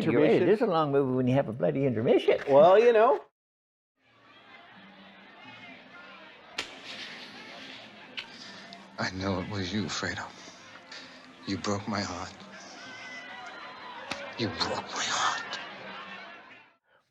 intermission. It is a long movie when you have a bloody intermission. Well, you know. I know it was you, Fredo. You broke my heart. You broke my heart.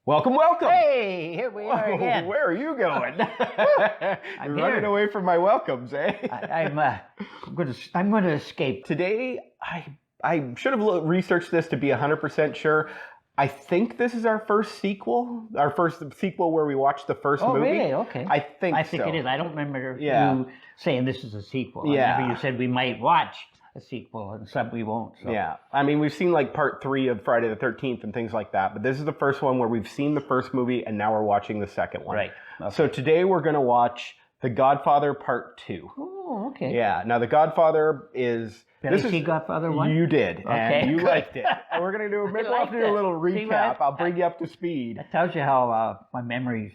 Welcome, welcome. Hey, here we are again. Where are you going? I'm You're running here. away from my welcomes, eh? I'm going to escape. Today, I should have researched this to be 100% sure. I think this is our first sequel where we watched the first movie. Oh, really? Okay. I think it is. I don't remember Yeah. you saying this is a sequel. Yeah. I remember you said we might watch a sequel and some we won't. So. Yeah. I mean, we've seen like part 3 of Friday the 13th and things like that, but this is the first one where we've seen the first movie and now we're watching the second one. Right. Okay. So today we're going to watch The Godfather Part 2. Oh, okay. Yeah. Now, The Godfather is... Did I see Godfather 1? You did, Okay, and you good. liked it. And we're going to do we'll have to do a little See recap. what? I'll bring you up to speed. That tells you how my memories...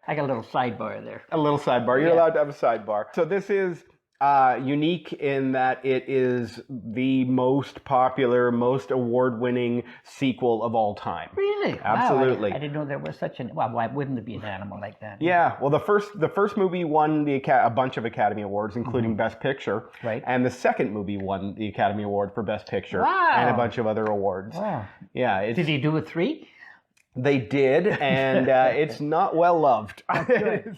I got a little sidebar there. A little sidebar. You're Yeah. allowed to have a sidebar. So this is unique in that it is the most popular, most award-winning sequel of all time. Really? Absolutely. Wow, I didn't know there was such an... Well, why wouldn't there be an animal like that? Yeah. Well, the first movie won a bunch of Academy Awards, including Best Picture. Right. And the second movie won the Academy Award for Best Picture. Wow. And a bunch of other awards. Wow. Yeah. Did he do a 3? They did, and it's not well loved. Good.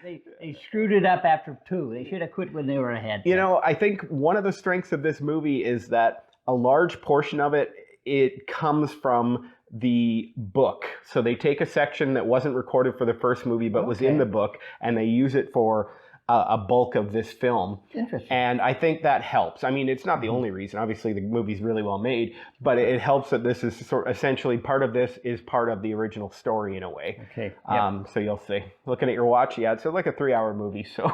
They screwed it up after 2. They should have quit when they were ahead. You know, I think one of the strengths of this movie is that a large portion of it comes from the book. So they take a section that wasn't recorded for the first movie, but was in the book, and they use it for a bulk of this film. Interesting. And I think that helps. I mean, it's not the only reason. Obviously, the movie's really well made, but it helps that this is essentially part of this is part of the original story in a way. Okay. So you'll see. Looking at your watch, yeah, it's like a 3-hour movie, so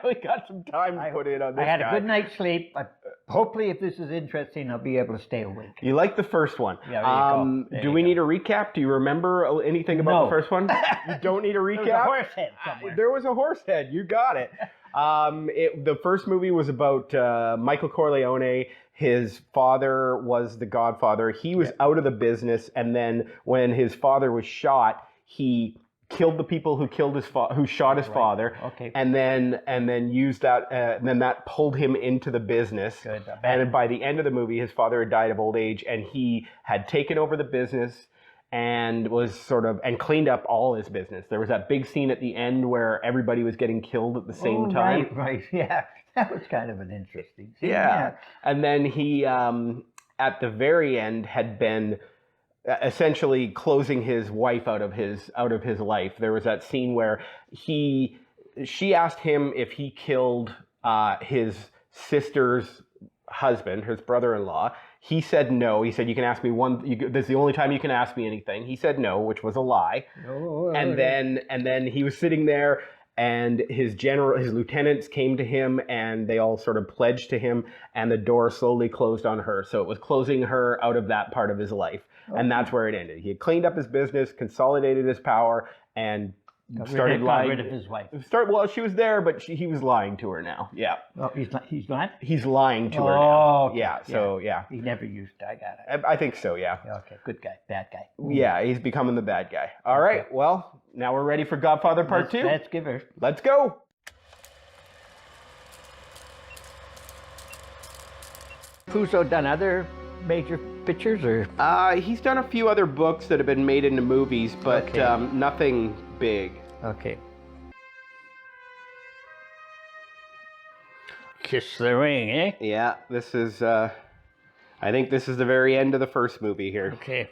we got some time to put in on this I had guy. a good night's sleep, but hopefully if this is interesting, I'll be able to stay awake. You like the first one. Yeah, there you go. There do you we go. need a recap? Do you remember anything about the first one? You don't need a recap? There was a horse head somewhere. There was a horse head. You got it. The first movie was about Michael Corleone. His father was the Godfather. He was out of the business, and then when his father was shot, he killed the people who shot his father. Okay. And then used that. And then that pulled him into the business. Good. And by the end of the movie, his father had died of old age, and he had taken over the business and was and cleaned up all his business. There was that big scene at the end where everybody was getting killed at the same time. Right, yeah. That was kind of an interesting scene. Yeah. And then he, at the very end, had been essentially closing his wife out of his life. There was that scene where she asked him if he killed his sister's husband, his brother-in-law. He said no. He said, "You can ask me this is the only time you can ask me anything." He said no, which was a lie. Oh, And then he was sitting there, and his lieutenants came to him, and they all sort of pledged to him, and the door slowly closed on her. So it was closing her out of that part of his life, and that's where it ended. He had cleaned up his business, consolidated his power, and started lying. Got rid of his wife. Well, she was there, but he was lying to her now. Yeah. Oh, he's not? He's lying to her now. Okay. Yeah. So yeah. He never used. I got it. I think so. Yeah. Okay. Good guy. Bad guy. Yeah. He's becoming the bad guy. All right. Well, now we're ready for Godfather Part 2. Let's give her. Let's go. Puzo done other major pictures, or? He's done a few other books that have been made into movies, but nothing big. Okay. Kiss the Ring, eh? Yeah. This is. I think this is the very end of the first movie here. Okay.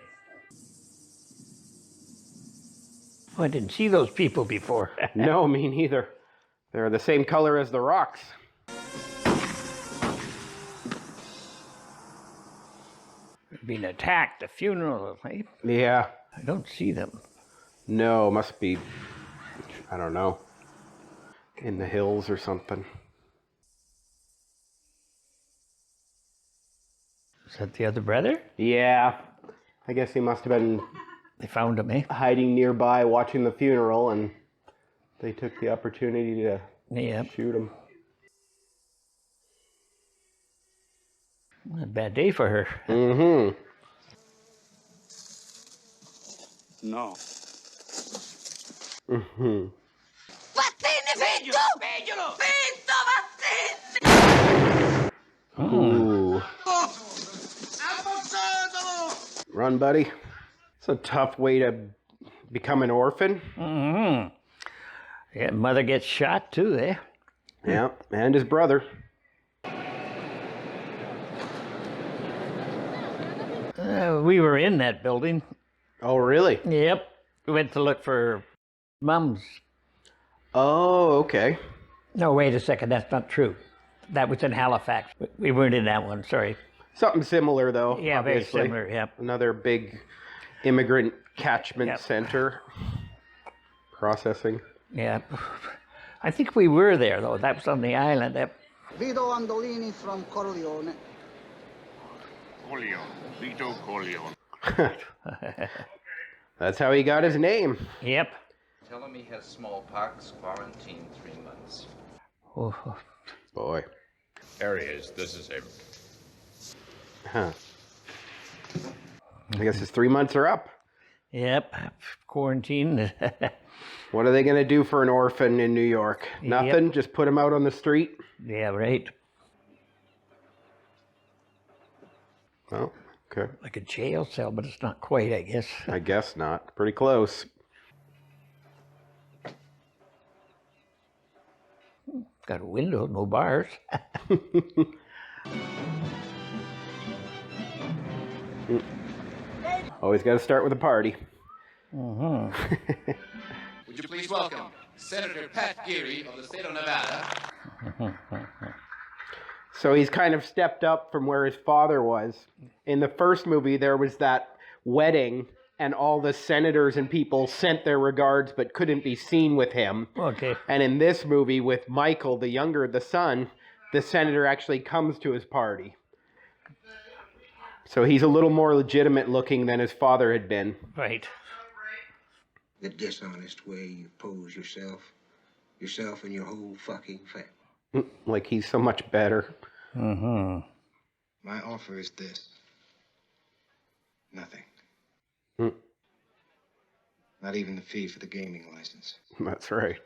Oh, I didn't see those people before. No, me neither. They're the same color as the rocks. Being attacked, the funeral, eh? Yeah. I don't see them. No, must be, I don't know, in the hills or something. Is that the other brother? Yeah. I guess he must have been They found him, eh? hiding nearby watching the funeral, and they took the opportunity to shoot him. A bad day for her. Mm-hmm. No. Mm-hmm. Ooh. Run, buddy. It's a tough way to become an orphan. Mm-hmm. Yeah, mother gets shot too, eh? Yeah, and his brother. We were in that building. Oh, really? Yep. We went to look for Mums. Oh, okay. No, wait a second. That's not true. That was in Halifax. We weren't in that one. Sorry. Something similar, though. Yeah, obviously. very similar. Yep. Another big immigrant catchment Yep. center. Processing. Yeah. I think we were there though. That was on the island. Yep. Vito Andolini from Corleone. Corleone. Vito Corleone. That's how he got his name. Yep. Tell him he has smallpox, quarantine 3 months. Oh. Boy. There he is. This is him. Huh. I guess his 3 months are up. Yep. Quarantine. What are they going to do for an orphan in New York? Nothing? Just put him out on the street? Yeah, right. Oh, okay. Like a jail cell, but it's not quite, I guess. I guess not. Pretty close. Got a window, no bars. Always got to start with a party. Mm-hmm. Would you please welcome Senator Pat Geary of the state of Nevada. So he's kind of stepped up from where his father was. In the first movie, there was that wedding, and all the senators and people sent their regards but couldn't be seen with him. Okay. And in this movie, with Michael, the son, the senator actually comes to his party. So he's a little more legitimate looking than his father had been. Right. The dishonest way you pose yourself and your whole fucking family. Like he's so much better. Mm-hmm. My offer is this. Nothing. Mm. Not even the fee for the gaming license. That's right.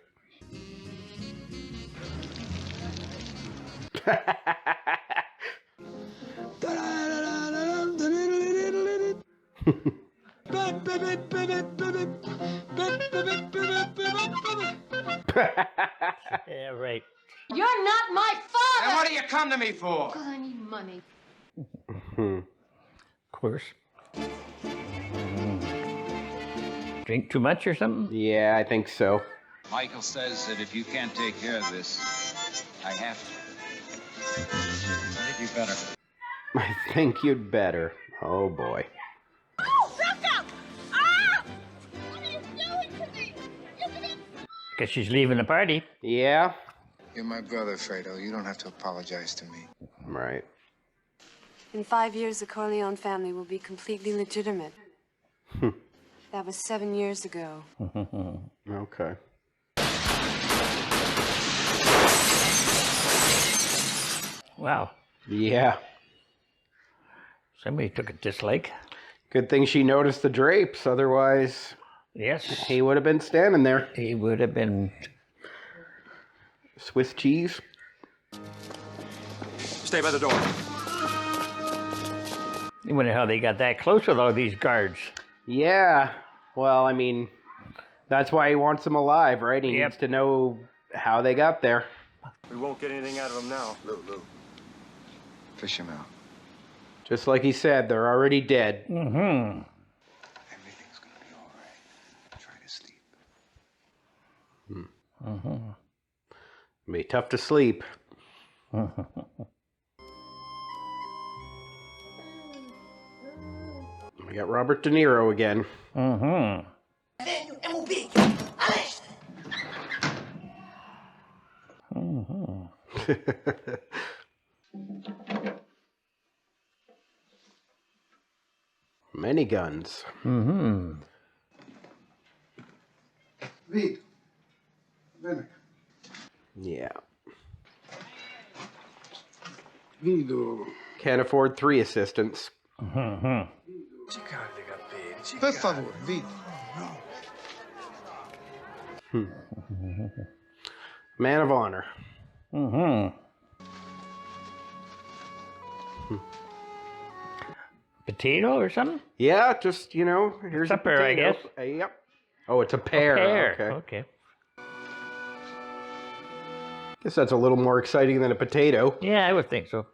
Yeah, right. You're not my father! And what do you come to me for? Because I need money. Of course. Drink too much or something? Yeah, I think so. Michael says that if you can't take care of this, I have to. I think you better. I think you'd better. Oh, boy. Oh, Becca! Ah! What are you doing to me? Guess she's leaving the party. Yeah? You're my brother, Fredo. You don't have to apologize to me. Right. In 5 years, the Corleone family will be completely legitimate. That was 7 years ago. Okay. Wow. Yeah. Somebody took a dislike. Good thing she noticed the drapes, otherwise Yes. he would have been standing there. He would have been. Swiss cheese. Stay by the door. I wonder how they got that close with all these guards. Yeah. Well, I mean, that's why he wants them alive, right? He Yep. needs to know how they got there. We won't get anything out of him now. Lou. Fish him out. Just like he said, they're already dead. Mm-hmm. Everything's gonna be all right. Try to sleep. Mm-hmm. It'll be tough to sleep. We got Robert De Niro again. Mm-hmm. Many guns. Mm-hmm. Vito. Bene. Yeah. Vito. Can't afford 3 assistants. Mm-hmm. Per favore, Vito. Man of honor. Potato or something? Yeah, just, here's Supper, a I potato. guess. Yep. Oh, it's a pear. Okay. Guess that's a little more exciting than a potato. Yeah, I would think so.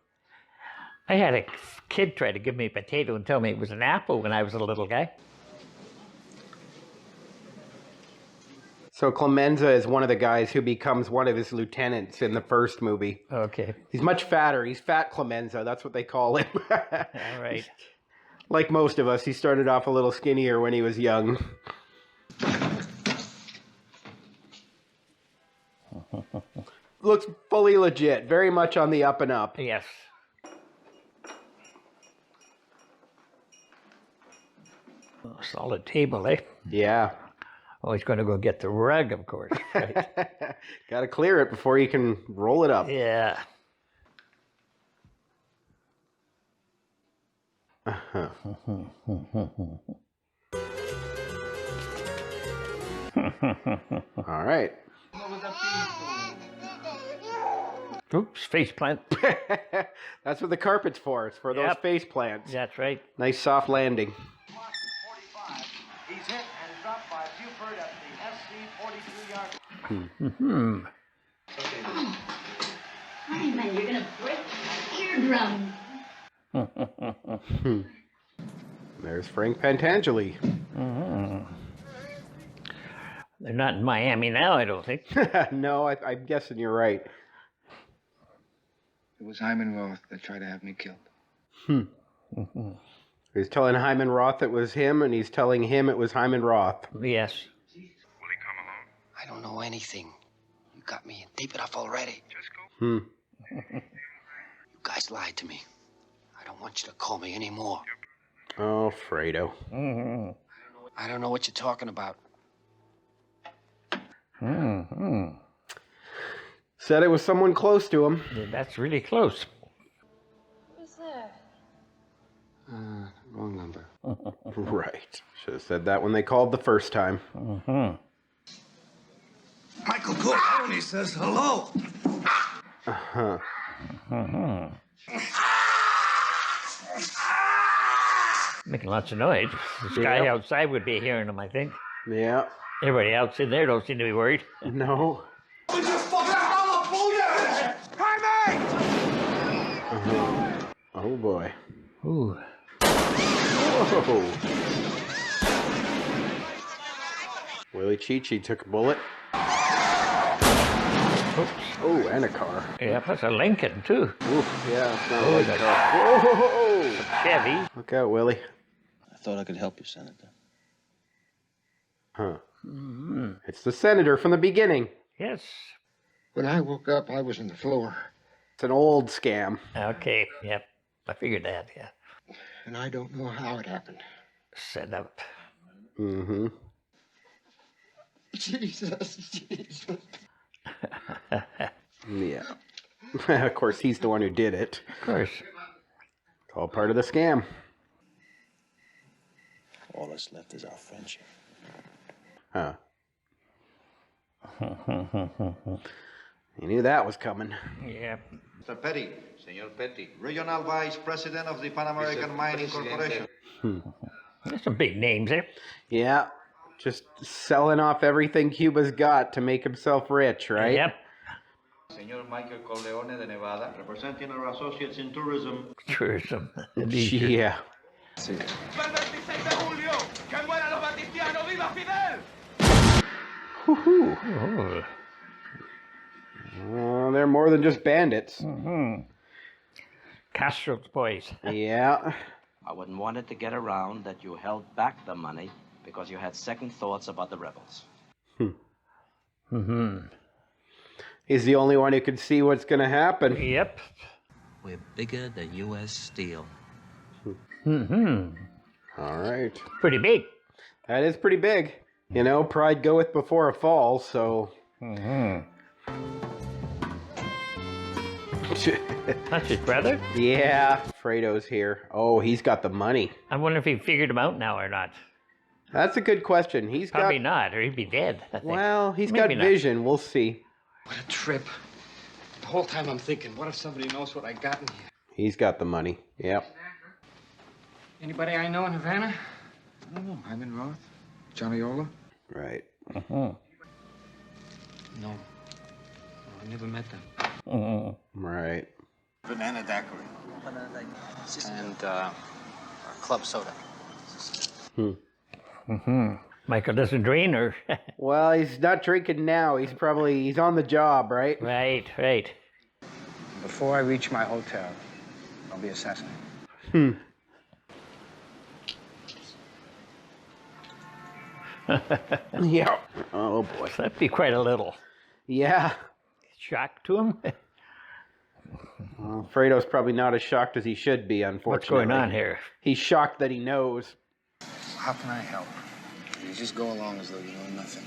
I had a kid try to give me a potato and tell me it was an apple when I was a little guy. So Clemenza is one of the guys who becomes one of his lieutenants in the first movie. Okay. He's much fatter. He's Fat Clemenza. That's what they call him. All right. Like most of us, he started off a little skinnier when he was young. Looks fully legit. Very much on the up and up. Yes. Oh, solid table, eh? Yeah. Oh, he's going to go get the rug, of course. Right. Got to clear it before you can roll it up. Yeah. Uh-huh. All right. Oops, face plant. That's what the carpet's for. It's for those face plants. That's right. Nice soft landing. He's hit and dropped by Buford at the SC 42-yard. Hyman, you're gonna break my eardrum. There's Frank Pentangeli. They're not in Miami now, I don't think. No, I'm guessing you're right. It was Hyman Roth that tried to have me killed. He's telling Hyman Roth it was him, and he's telling him it was Hyman Roth. Yes. Will he come along? I don't know anything. You got me tape it off already. Just go. You guys lied to me. I don't want you to call me anymore. Oh, Fredo. I don't know what you're talking about. Said it was someone close to him. That's really close. Who's there? Wrong number. Right. Should have said that when they called the first time. Michael Corleone says hello. Making lots of noise. This guy outside would be hearing them, I think. Yeah. Everybody else in there don't seem to be worried. No. Oh boy. Ooh. Whoa. Willie Chi-Chi took a bullet. Oops. Oh, and a car. Yeah, that's a Lincoln, too. Oof, yeah, it's not a Oh, light that's- car. Whoa! Chevy. Look out, Willie. I thought I could help you, Senator. Huh. It's the senator from the beginning. Yes. When I woke up, I was on the floor. It's an old scam. Okay, yep. I figured that, yeah. And I don't know how it happened. Set up. Mm-hmm. Jesus. Yeah. Of course, he's the one who did it. Of course. It's all part of the scam. All that's left is our friendship. Huh. You knew that was coming. Yeah. Mr. Petty. Senor Petty. Regional Vice President of the Pan American Mining Corporation. There's some big names there. Yeah. Just selling off everything Cuba's got to make himself rich, right? Yep. Senor Michael Corleone de Nevada, representing our associates in tourism. Tourism. Yeah. Woohoo. They're more than just bandits. Castro's boys. Yeah. I wouldn't want it to get around that you held back the money because you had second thoughts about the rebels. He's the only one who can see what's going to happen. Yep. We're bigger than U.S. Steel. All right. Pretty big. That is pretty big. You know, pride goeth before a fall, so... That's his brother? Yeah, Fredo's here. Oh, he's got the money. I wonder if he figured him out now or not. That's a good question. He's Probably got... not, or he'd be dead. I think. Well, he's Maybe got not. vision. We'll see. What a trip. The whole time I'm thinking, what if somebody knows what I got in here? He's got the money. Yep. Anybody I know in Havana? I don't know. Hyman Roth? Johnny Ola? Right. No. No, I never met them. Right. Banana daiquiri. And club soda. Michael doesn't drink, or? Well, he's not drinking now. He's on the job, right? Right. Before I reach my hotel, I'll be assassinated. Yeah. Oh boy. That'd be quite a little Yeah. shock to him. Well, Fredo's probably not as shocked as he should be, unfortunately. What's going on here? He's shocked that he knows. How can I help? You just go along as though you know nothing.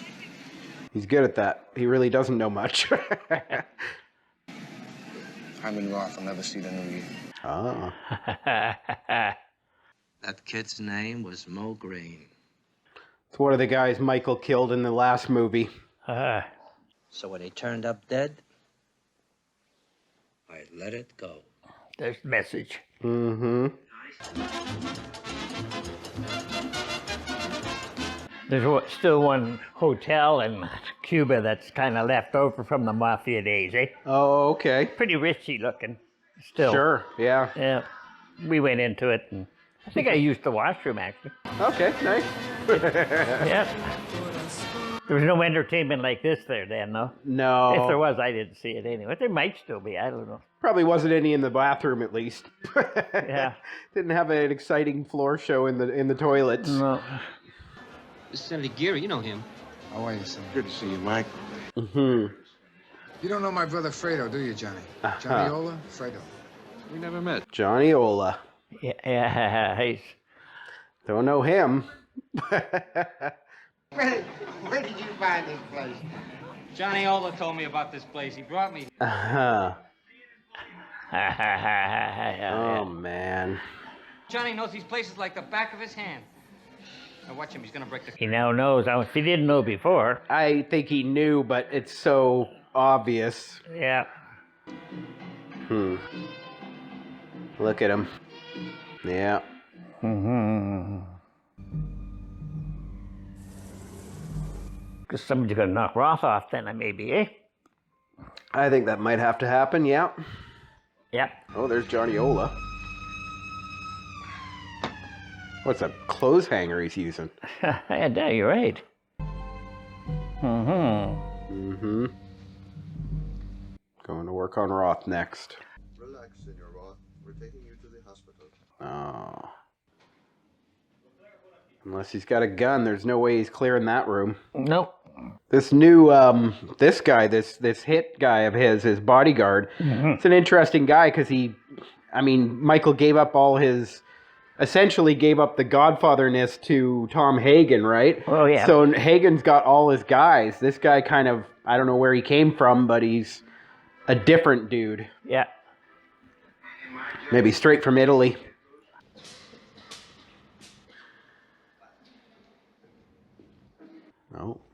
He's good at that. He really doesn't know much. Hyman Roth will never see the new year. Oh. That kid's name was Mo Green. It's one of the guys Michael killed in the last movie. So when he turned up dead, I let it go. There's the message. Mm-hmm. There's still one hotel in Cuba that's kind of left over from the mafia days, eh? Oh, okay. Pretty richy looking, still. Sure, yeah. Yeah. We went into it, and I think I used the washroom, actually. Okay, nice. Yeah. There was no entertainment like this there then, though. No. If there was, I didn't see it anyway. There might still be, I don't know. Probably wasn't any in the bathroom, at least. Yeah. Didn't have an exciting floor show in the toilets. No. This is Senator Geary. You know him. How are you, son? Good to see you, Mike. Mm-hmm. You don't know my brother Fredo, do you, Johnny? Johnny Ola? Fredo. We never met. Johnny Ola. Yeah, he's... Don't know him. Where did you find this place? Johnny Ola told me about this place. He brought me. Uh-huh. Oh, man. Johnny knows these places like the back of his hand. Now watch him. He's gonna break the. He now knows. If he didn't know before. I think he knew, but it's so obvious. Yeah. Look at him. Yeah. Because somebody's going to knock Roth off then, maybe, eh? I think that might have to happen, yeah. Yep. Oh, there's Johnny Ola. What's a clothes hanger he's using? Yeah, you're right. Going to work on Roth next. Relax, Senor Roth. We're taking you to the hospital. Oh. Unless he's got a gun, there's no way he's clearing that room. Nope. This new, this guy, this hit guy of his bodyguard, it's an interesting guy because Michael gave up essentially gave up the Godfather-ness to Tom Hagen, right? Oh, yeah. So Hagen's got all his guys. This guy kind of, I don't know where he came from, but he's a different dude. Yeah. Maybe straight from Italy.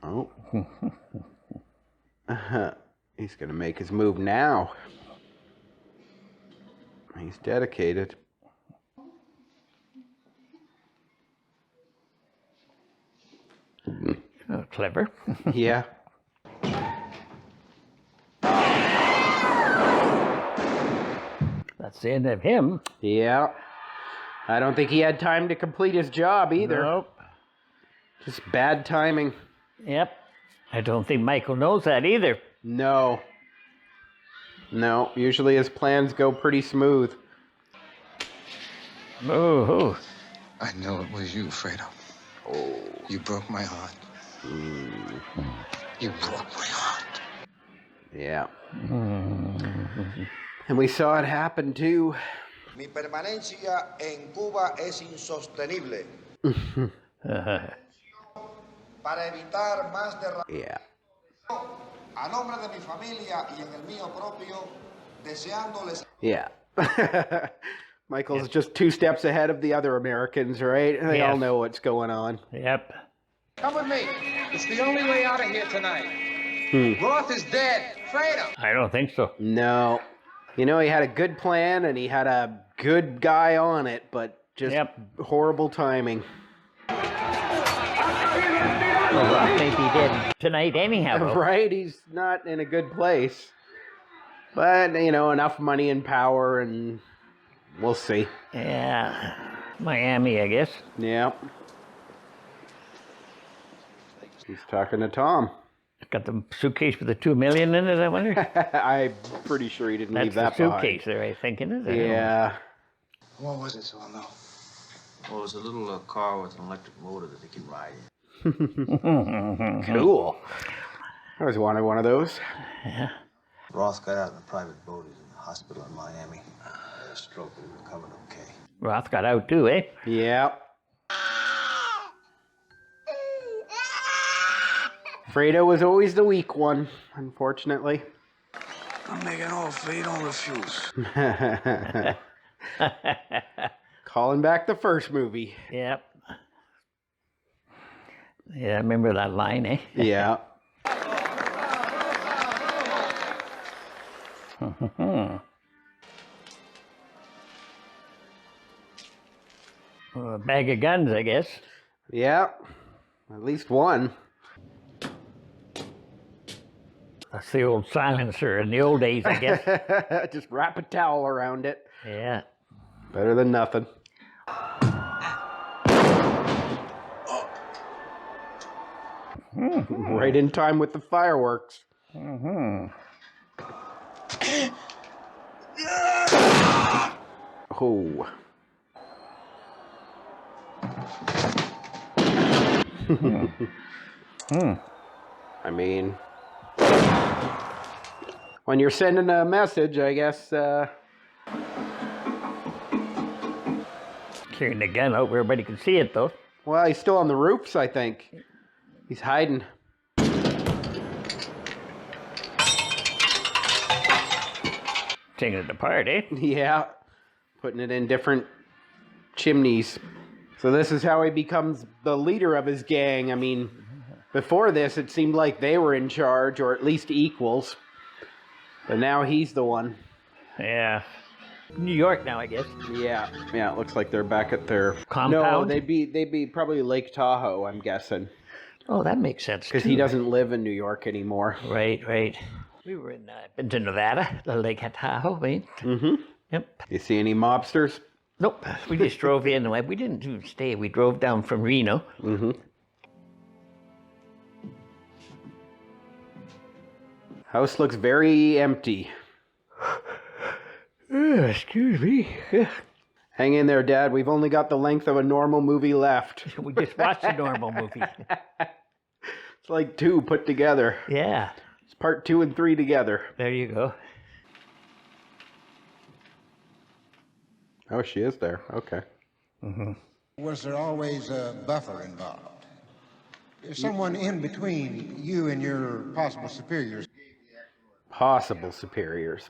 Oh. He's going to make his move now. He's dedicated. Oh, clever. Yeah. That's the end of him. Yeah. I don't think he had time to complete his job either. Nope. Just bad timing. Yep. I don't think Michael knows that either. No. Usually his plans go pretty smooth. Oh. I know it was you, Fredo. Oh. You broke my heart. You broke my heart. Yeah. And we saw it happen too. Mi permanencia en Cuba es insostenible. Para evitar más Yeah. A nombre de mi familia y en el mío propio, deseándoles. Yeah. Michael's just 2 steps ahead of the other Americans, right? They all Yes. know what's going on. Yep. Come with me. It's the only way out of here tonight. Roth is dead. Fredo. I don't think so. No. You know, he had a good plan and he had a good guy on it, but just horrible timing. Well, Roth may be dead tonight anyhow. Right? He's not in a good place. But, you know, enough money and power, and we'll see. Yeah. Miami, I guess. Yeah. He's talking to Tom. Got the suitcase with the $2 million in it, I wonder? I'm pretty sure he didn't That's leave that the behind. suitcase there, I think, isn't it? Yeah. What was it, so I'll know? Well, it's a little car with an electric motor that they can ride. Cool. I always wanted one of those. Yeah. Roth got out in a private boat. He's in the hospital in Miami. Had a stroke, but he recovered okay. Roth got out too, eh? Yeah. Fredo was always the weak one, unfortunately. I'm making offer, you don't refuse. Calling back the first movie. Yep. Yeah, I remember that line, eh? Yeah. Well, a bag of guns, I guess. Yeah. At least one. That's the old silencer in the old days, I guess. Just wrap a towel around it. Yeah. Better than nothing. Right in time with the fireworks. Oh. I mean, when you're sending a message, I guess, carrying the gun out where everybody can see it, though. well, he's still on the roofs, I think. He's hiding. Taking it apart, eh? Yeah. Putting it in different chimneys. So this is how he becomes the leader of his gang. I mean, before this, it seemed like they were in charge, or at least equals. But now he's the one. Yeah. New York now, I guess. Yeah. Yeah, it looks like they're back at their... Compound? No, they'd be probably Lake Tahoe, I'm guessing. Oh, that makes sense, Because too. he doesn't live in New York anymore. Right, right. We were in, been to Nevada, the Lake Tahoe, right? Mm-hmm. Yep. You see any mobsters? Nope. We just drove in. We didn't even stay. We drove down from Reno. Mm-hmm. House looks very empty. Excuse me. Hang in there, Dad. We've only got the length of a normal movie left. We just watched a normal movie. It's like 2 put together. Yeah. It's part 2 and 3 together. There you go. Oh, she is there. Okay. Mm-hmm. Was there always a buffer involved? There's someone in between you and your possible superiors. Possible superiors.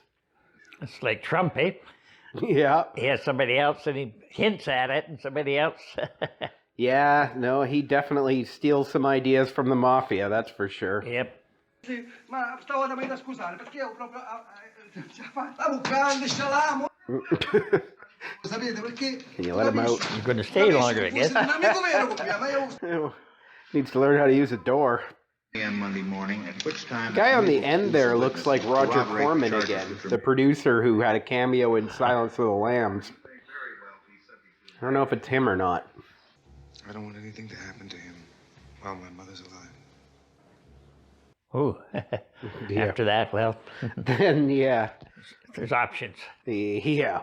It's like Trump, eh? Yeah. He has somebody else and he hints at it, and somebody else. Yeah, no, he definitely steals some ideas from the mafia, that's for sure. Yep. Ma stavo da me da scusare perché io proprio stavo grande scialamo. Sapete perché? Can you let him out? You're going to stay longer, I guess. Needs to learn how to use a door. On Monday morning, at which time... The guy on the end there looks like Roger Corman again, the producer who had a cameo in Silence of the Lambs. I don't know if it's him or not. I don't want anything to happen to him while my mother's alive. Oh, Yeah. after that, well, Then, yeah. there's options. Yeah.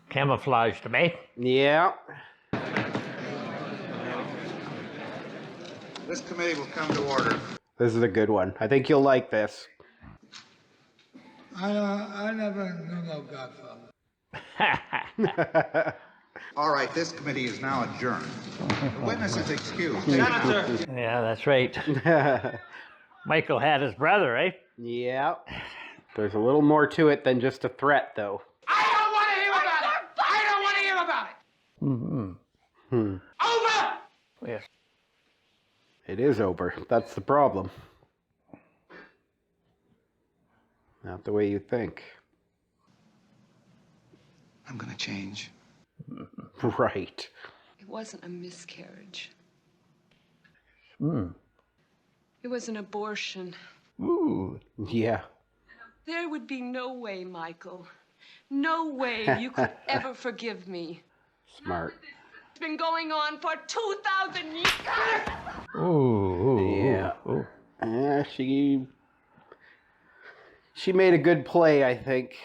Camouflage to me. Yeah. This committee will come to order. This is a good one. I think you'll like this. I never knew no Godfather. All right, this committee is now adjourned. The witness is excused. Yeah, that's right. Michael had his brother, right? Yeah. There's a little more to it than just a threat, though. I don't want to hear about it! I don't want to hear about it! Over! Yes. It is over. That's the problem. Not the way you think. I'm gonna change. Right. It wasn't a miscarriage. Mm. It was an abortion. Ooh. Yeah. There would be no way, Michael. No way you could ever forgive me. Smart. It's been going on for 2,000 years. Ooh. Yeah. Yeah, she made a good play, I think.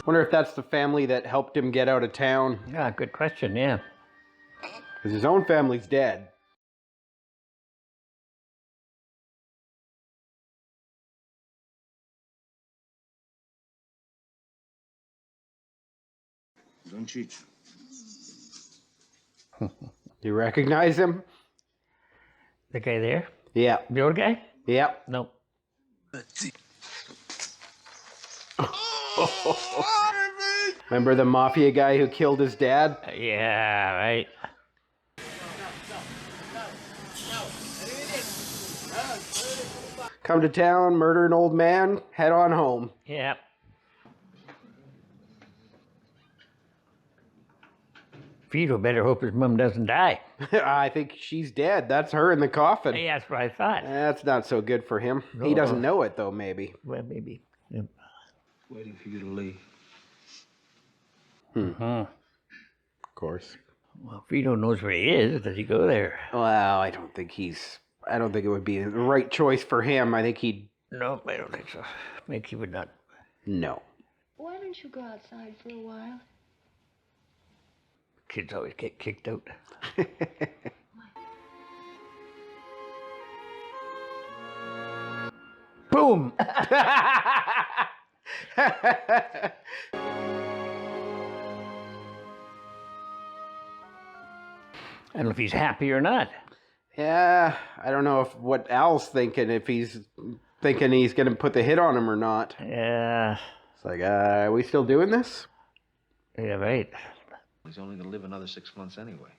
Wonder if that's the family that helped him get out of town. Yeah, good question, yeah. Because his own family's dead. Don't cheat. You recognize him? The guy there? Yeah. The old guy? Yeah. No. Remember the mafia guy who killed his dad? Yeah, right. Come to town, murder an old man, head on home. Yeah. Vito better hope his mom doesn't die. I think she's dead. That's her in the coffin. Yeah, that's what I thought. That's not so good for him. He doesn't know it, though, maybe. Well, maybe. Yep. Waiting for you to leave. Of course. Well, Vito knows where he is. Does he go there? Well, I don't think it would be the right choice for him. I think he'd... No, I don't think so. Maybe he would not. No. Why don't you go outside for a while? Kids always get kicked out. Boom! I don't know if he's happy or not. Yeah, I don't know what Al's thinking, if he's thinking he's going to put the hit on him or not. Yeah. It's like, are we still doing this? Yeah, right. He's only going to live another 6 months anyway.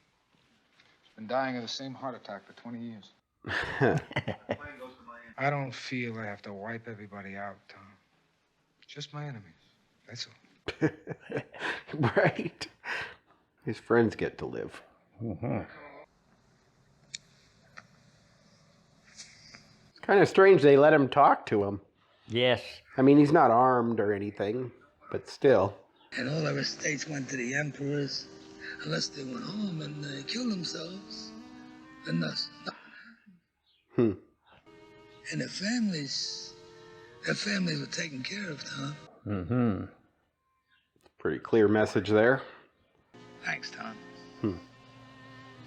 He's been dying of the same heart attack for 20 years. I don't feel I have to wipe everybody out, Tom. Just my enemies. That's all. Right. His friends get to live. Mm-hmm. It's kind of strange they let him talk to him. Yes. I mean, he's not armed or anything, but still. And all our estates went to the emperors, unless they went home and killed themselves. And us. Hmm. And their families were taken care of, Tom. Mm-hmm. Pretty clear message there. Thanks, Tom. Hmm.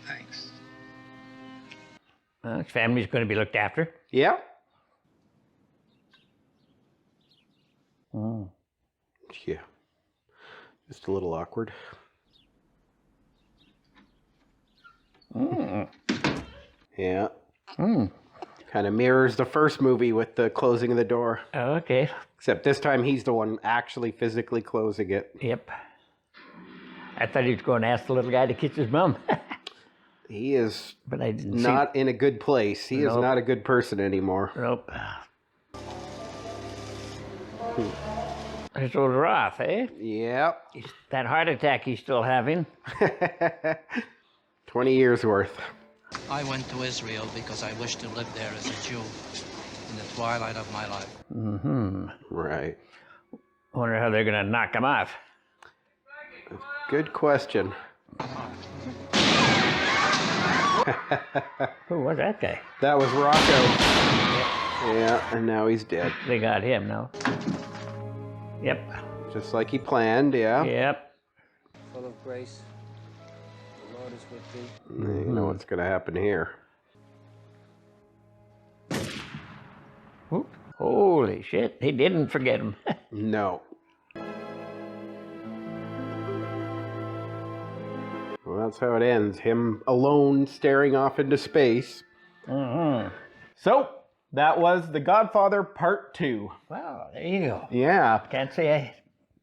Thanks. His family's going to be looked after. Yeah. Oh. Yeah. Just a little awkward. Mm. Yeah. Mm. Kind of mirrors the first movie with the closing of the door. Oh, okay. Except this time he's the one actually physically closing it. Yep. I thought he was going to ask the little guy to kiss his mum. He is but I didn't not in a good place. He is Nope. not a good person anymore. Nope. It's old Roth, eh? Yep. That heart attack he's still having. 20 years worth. I went to Israel because I wished to live there as a Jew in the twilight of my life. Mm-hmm. Right. Wonder how they're going to knock him off. Good question. Who was that guy? That was Rocco. Yeah, and now he's dead. They got him now. Yep. Just like he planned, yeah. Yep. Full of grace. The Lord is with thee. You know what's going to happen here. Oop. Holy shit. He didn't forget him. No. That's how it ends. Him alone staring off into space. Mm-hmm. So, that was The Godfather Part 2. Well, there you go. Yeah. Can't say I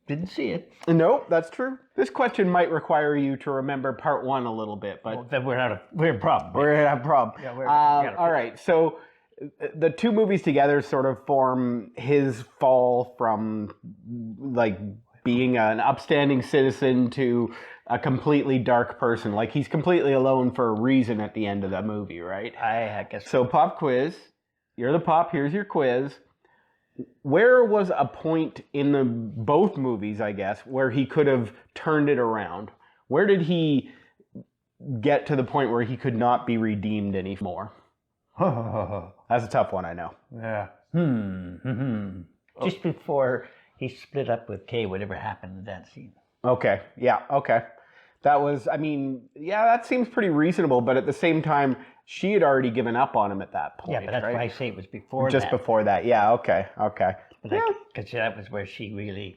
didn't see it. Nope, that's true. This question might require you to remember Part 1 a little bit, but... Well, then we're in a problem. We're in a problem. Yeah, all right, so the two movies together sort of form his fall from, like, being an upstanding citizen to a completely dark person. Like, he's completely alone for a reason at the end of that movie, right? I guess. So, pop quiz. You're the pop. Here's your quiz. Where was a point in both movies, I guess, where he could have turned it around? Where did he get to the point where he could not be redeemed anymore? That's a tough one, I know. Yeah. Just before he split up with Kay, whatever happened in that scene. Okay. Yeah. Okay. That was, I mean, yeah, that seems pretty reasonable, but at the same time, she had already given up on him at that point. Yeah, but that's right? why I say it was before Just that. before that. Yeah. Okay. Okay. Because that was where she really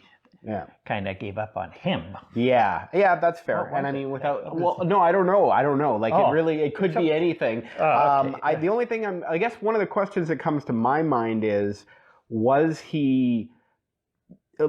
kind of gave up on him. Yeah. Yeah, that's fair. And I mean, without, well, no, I don't know. I don't know. Like, it could be anything. Okay. The only thing I guess one of the questions that comes to my mind is,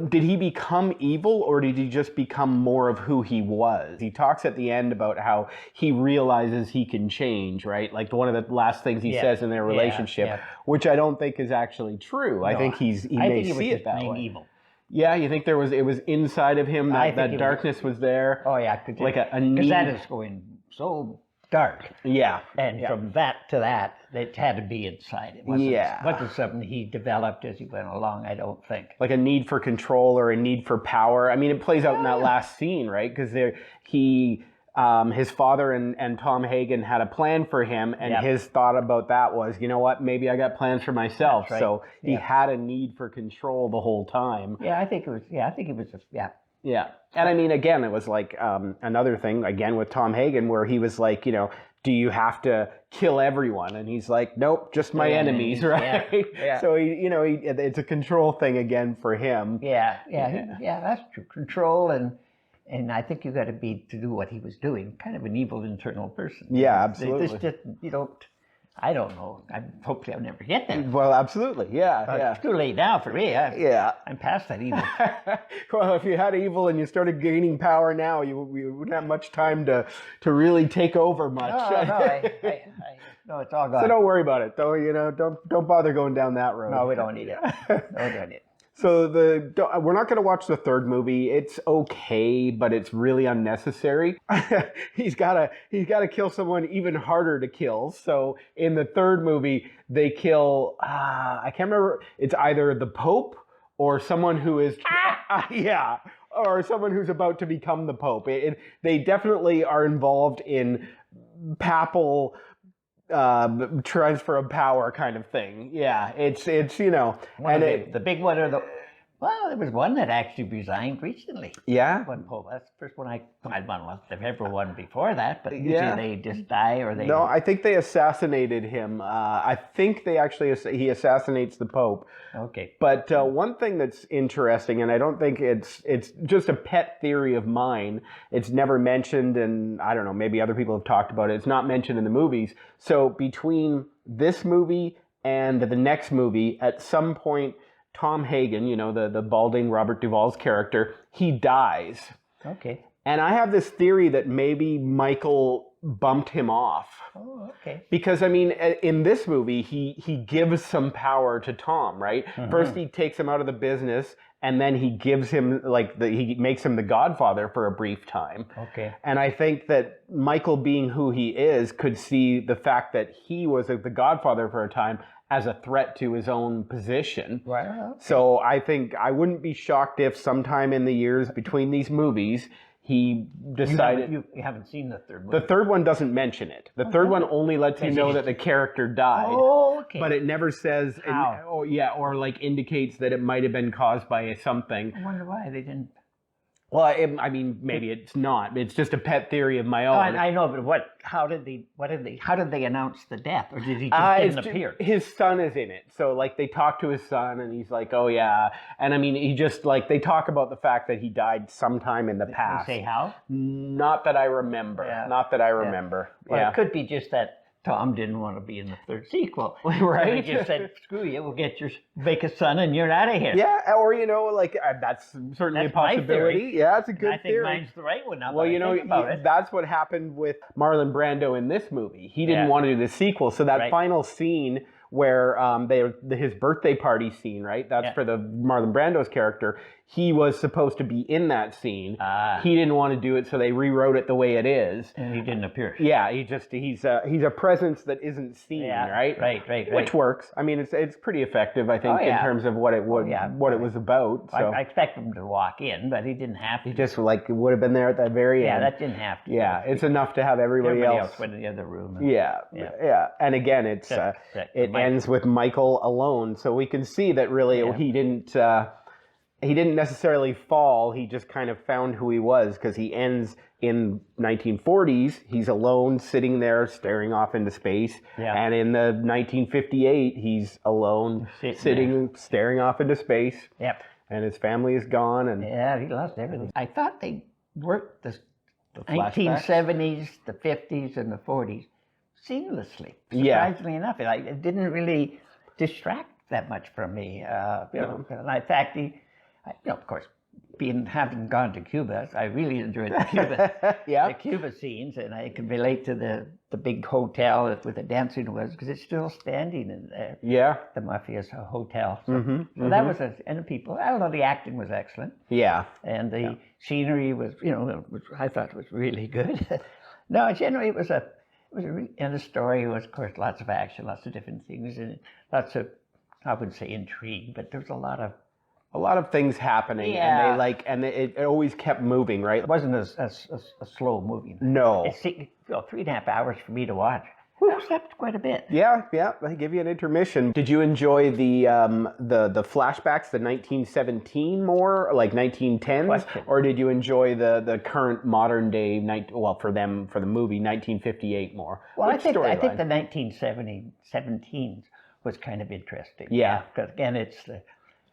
did he become evil, or did he just become more of who he was? He talks at the end about how he realizes he can change, right? Like one of the last things he says in their relationship, which I don't think is actually true. No, I think he may see it that way. Evil. Yeah, you think it was inside of him that darkness was there? Oh yeah, like a need. Because that is going so dark. Yeah. And from that to that, it had to be inside. It wasn't something he developed as he went along, I don't think. Like a need for control or a need for power. I mean, it plays out in that last scene, right? Because his father and Tom Hagen had a plan for him, and his thought about that was, you know what, maybe I got plans for myself. Right. So he had a need for control the whole time. Yeah, I think it was. Yeah. And I mean, again, it was like another thing, again, with Tom Hagen, where he was like, you know, do you have to kill everyone? And he's like, nope, just my enemies, right? Yeah. So, it's a control thing again for him. Yeah, that's true. Control, and I think you got to be, to do what he was doing, kind of an evil internal person. Yeah, absolutely. This just, I don't know. Hopefully I'll never get there. Well, absolutely. Yeah. It's too late now for me. I'm past that evil. Well, if you had evil and you started gaining power now, you wouldn't have much time to really take over much. No, it's all gone. So don't worry about it. Don't bother going down that road. No, we don't need it. No, we don't need it. So we're not going to watch the third movie. It's okay, but it's really unnecessary. He's got to kill someone even harder to kill. So in the third movie, they kill I can't remember. It's either the Pope or someone who is or someone who's about to become the Pope. They definitely are involved in papal transfer of power kind of thing. Yeah, it's the big one there was one that actually resigned recently. Yeah, one Pope. That's the first one I was ever one before that, but usually they just die or they. No, I think they assassinated him. I think he assassinates the Pope. Okay. But one thing that's interesting, and I don't think it's just a pet theory of mine. It's never mentioned, and I don't know, maybe other people have talked about it. It's not mentioned in the movies. So between this movie and the next movie, at some point, Tom Hagen, the balding Robert Duvall's character, he dies. Okay. And I have this theory that maybe Michael bumped him off. Oh, okay. Because, I mean, in this movie, he gives some power to Tom, right? Mm-hmm. First, he takes him out of the business, and then he gives him, he makes him the Godfather for a brief time. Okay. And I think that Michael, being who he is, could see the fact that he was the Godfather for a time as a threat to his own position. Right. Okay. So I think I wouldn't be shocked if sometime in the years between these movies, he decided... You haven't seen the third movie? The third one doesn't mention it. The third one only lets you know that the character died. Oh, okay. But it never says... or indicates that it might have been caused by something. I wonder why they didn't... Well, I mean, maybe it's not. It's just a pet theory of my Oh, own. I know, but how did they announce the death, or did he just didn't appear? His son is in it, so like they talk to his son, and he's like, "Oh yeah," and I mean, he just like they talk about the fact that he died sometime in the past. They say how? Not that I remember. Yeah. Not that I remember. Well, yeah. it could be just that Tom didn't want to be in the third sequel. Right. He just said, screw you, we'll make a son and you're out of here. Yeah, or, like, that's certainly That's a possibility. my theory. Yeah, it's a good I think theory. mine's the right one now. Well, think about it. that's what happened with Marlon Brando in this movie. He didn't want to do the sequel, so that final scene where his birthday party scene, right? That's for the Marlon Brando's character. He was supposed to be in that scene. He didn't want to do it, so they rewrote it the way it is. And he didn't appear. Yeah, he's a presence that isn't seen, right? Right. Which works. I mean, it's pretty effective, I think, in terms of what it was about. So I expect him to walk in, but he didn't have to. He just would have been there at that very end. Yeah, that didn't have to. Yeah, it's enough to have everybody else went in the other room. Yeah. And again, it ends with Michael alone, so we can see that really he didn't necessarily fall. He just kind of found who he was, because he ends in 1940s. He's alone, sitting there, staring off into space. Yeah. And in the 1958, he's alone, staring off into space. Yep. And his family is gone. And yeah, he lost everything. I thought they worked the flashbacks? 1970s, the 50s, and the 40s seamlessly. Yeah. Surprisingly enough, it didn't really distract that much from me. And in fact, of course, having gone to Cuba, I really enjoyed the Cuba scenes, and I can relate to the big hotel where the dancing was, because it's still standing in there. Yeah. The Mafia's hotel. So, that was and the people. I don't know. The acting was excellent. Yeah. And the scenery was, I thought was really good. No, generally it was and the story was, of course, lots of action, lots of different things, and lots of, I wouldn't say intrigue, but there was a lot of things happening, and it always kept moving, right? It wasn't a slow moving. No. It's 3.5 hours for me to watch. I slept quite a bit. Yeah. They give you an intermission. Did you enjoy the flashbacks, the 1917 more, like 1910s, Question. or did you enjoy the current modern day for the movie 1958 more? Well, I think the 1917s was kind of interesting. Yeah. Because again, it's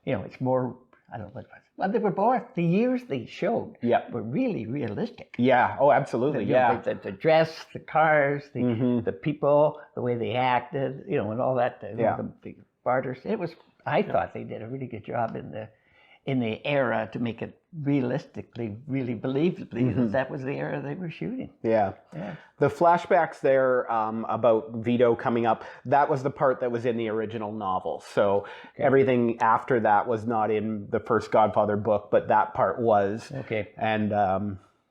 it's more, I don't know what it was. Well, they were both, the years they showed were really realistic. Yeah, oh, absolutely, The dress, the cars, the people, the way they acted, and all that, the barters. I thought they did a really good job in the era to make it realistically, really believably, that was the era they were shooting. Yeah. The flashbacks there about Vito coming up, that was the part that was in the original novel. So everything after that was not in the first Godfather book, but that part was. Okay. And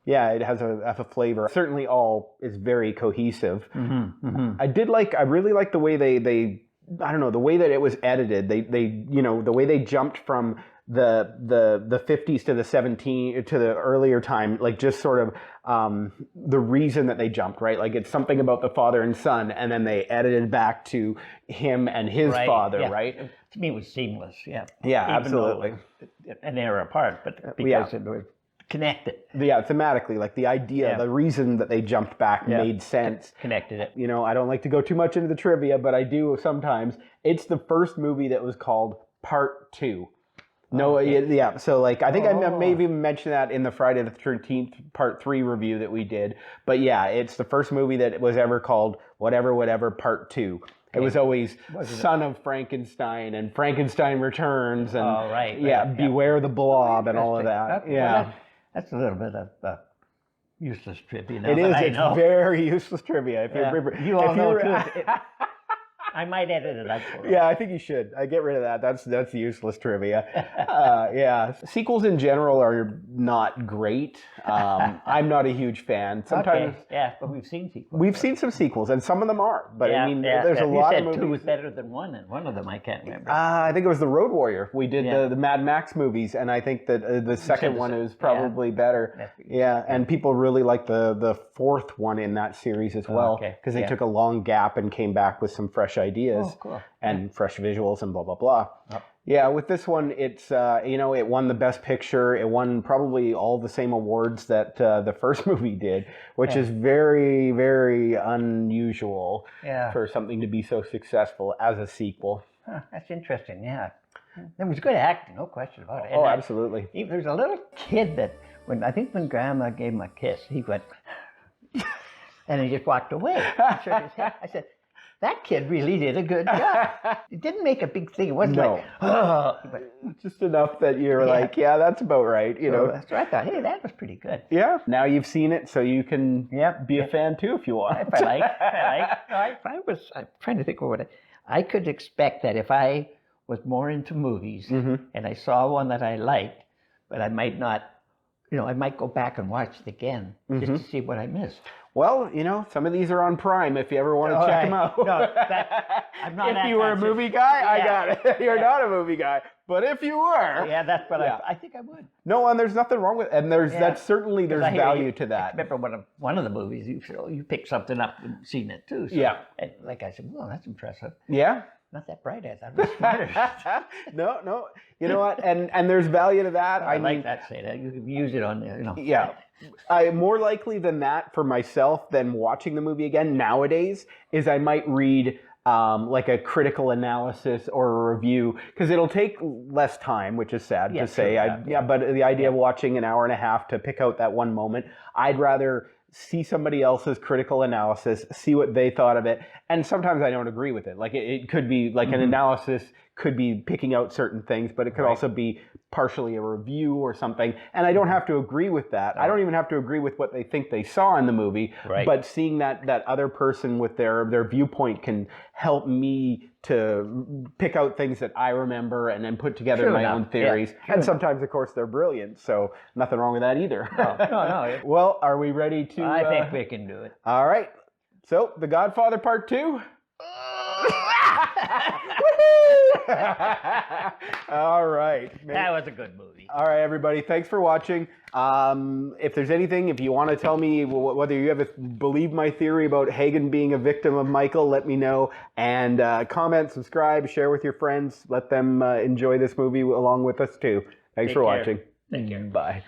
it has a flavor. Certainly all is very cohesive. I really like the way they I don't know, the way that it was edited. They the way they jumped from the 50s to the earlier time, like just sort of the reason that they jumped, right? Like it's something about the father and son, and then they edited back to him and his father, right? To me, it was seamless. Yeah. Yeah, absolutely. An era apart, but because it was connected. Yeah, thematically, like the idea, the reason that they jumped back made sense. Connected it. I don't like to go too much into the trivia, but I do sometimes. It's the first movie that was called Part 2. No, yeah. So, like, I think I may have even mentioned that in the Friday the 13th Part 3 review that we did. But yeah, it's the first movie that was ever called whatever Part 2. It was always Son of Frankenstein and Frankenstein Returns and Beware the Blob and all of that. Well, that's a little bit of useless trivia. Now it is. It's very useless trivia. If you all know too. I might edit it out for you. Yeah, I think you should. I get rid of that. That's useless trivia. Sequels in general are not great. I'm not a huge fan. Sometimes, but we've seen sequels. We've seen some sequels, and some of them are. But I mean, there's a lot of movies. You said two was better than one, and one of them I can't remember. I think it was The Road Warrior. We did the Mad Max movies, and I think that the second one is probably better. Yeah, and people really like the fourth one in that series as well, because they took a long gap and came back with some fresh ideas and fresh visuals and blah, blah, blah. Yeah, with this one, it's, it won the Best Picture. It won probably all the same awards that the first movie did, which is very, very unusual for something to be so successful as a sequel. Huh, that's interesting, yeah. It was good acting, no question about it. Oh, absolutely. There's a little kid that, when Grandma gave him a kiss, he went, and he just walked away. He shook his head. I said, that kid really did a good job. It didn't make a big thing. It wasn't like, oh. Just enough that you're like, yeah, that's about right. So I thought, hey, that was pretty good. Yeah. Now you've seen it, so you can be a fan too if you want. If I like. I'm trying to think of what I could expect that if I was more into movies and I saw one that I liked, but I might not, I might go back and watch it again just to see what I missed. Well, some of these are on Prime if you ever want to check them out. No, I'm not. If you were a movie guy, I got it. You're not a movie guy, but if you were, that's what I think I would. No, and there's nothing wrong with, and there's value to that. I remember one of the movies you picked something up and seen it too. So, and like I said, well, that's impressive. Yeah. Not that bright as I was smarter. No. You know what? And there's value to that. I like that. Say that you can use it on there. Yeah. More likely than that for myself than watching the movie again nowadays is I might read like a critical analysis or a review because it'll take less time, which is sad to say. But the idea of watching an hour and a half to pick out that one moment, I'd rather see somebody else's critical analysis, see what they thought of it. And sometimes I don't agree with it. Like it could be like an analysis could be picking out certain things, but it could also be partially a review or something. And I don't have to agree with that. I don't even have to agree with what they think they saw in the movie. But seeing that other person with their viewpoint can help me to pick out things that I remember and then put together my own theories. And sometimes, of course, they're brilliant. So nothing wrong with that either. No. Well, are we ready to... I think we can do it. All right. So, The Godfather Part 2. All right. That was a good movie. All right, everybody. Thanks for watching. If there's anything, if you want to tell me whether you ever believe my theory about Hagen being a victim of Michael, let me know. And comment, subscribe, share with your friends. Let them enjoy this movie along with us, too. Thanks for watching. Take care. Bye.